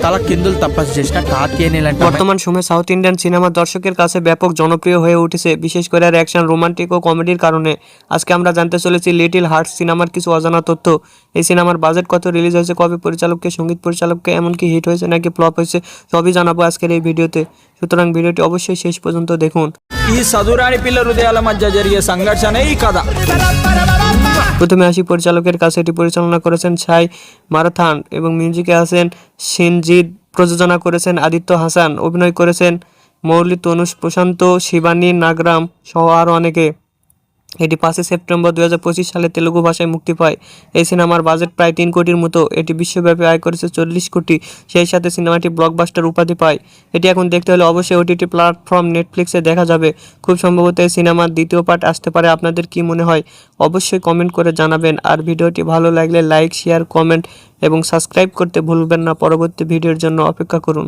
తల కిందులు తప్పస్ చేసిన కాకి అనేలాంటి বর্তমান সময়ে সাউথ ইন্ডিয়ান সিনেমা দর্শকের কাছে ব্যাপক জনপ্রিয় হয়ে উঠেছে, বিশেষ করে অ্যাকশন, রোমান্টিক ও কমেডির কারণে। আজকে আমরা জানতে চলেছি লিটল হার্টস সিনেমার কিছু অজানা তথ্য। এই সিনেমার বাজেট কত, রিলিজ হয়েছে কবে, পরিচালককে, সঙ্গীত পরিচালককে, এমনকি হিট হয়েছে নাকি ফ্লপ হয়েছে, সবই জানাবো আজকের এই ভিডিওতে। সুতরাং ভিডিওটি অবশ্যই শেষ পর্যন্ত দেখুন। ఈ సదురాని పిల్ల హృదయాల మధ్య జరిగే సంఘర్షణే ఈ కథ। প্রথমে আসি পরিচালকের কাছে। এটি পরিচালনা করেছেন সাই মারাথান এবং মিউজিকে আছেন সিনজিৎ। প্রযোজনা করেছেন আদিত্য হাসান। অভিনয় করেছেন মৌলি, তনুষ, প্রশান্ত, শিবানী, নাগরাম সহ আরও অনেকে। এটি 5 সেপ্টেম্বর 2025 সালে তেলুগু ভাষায় মুক্তি পায়। এই সিনেমার বাজেট প্রায় 3 কোটির মতো। এটি বিশ্বব্যাপী আয় করেছে 40 কোটি। সেই সাথে সিনেমাটি ব্লকবাস্টার উপাধি পায়। এটি এখন দেখতে হলে অবশ্যই ওটিটি প্ল্যাটফর্ম নেটফ্লিক্সে দেখা যাবে। খুব সম্ভবত এই সিনেমার দ্বিতীয় পার্ট আসতে পারে। আপনাদের কি মনে হয় অবশ্যই কমেন্ট করে জানাবেন। আর ভিডিওটি ভালো লাগলে লাইক, শেয়ার, কমেন্ট এবং সাবস্ক্রাইব করতে ভুলবেন না। পরবর্তী ভিডিওর জন্য অপেক্ষা করুন।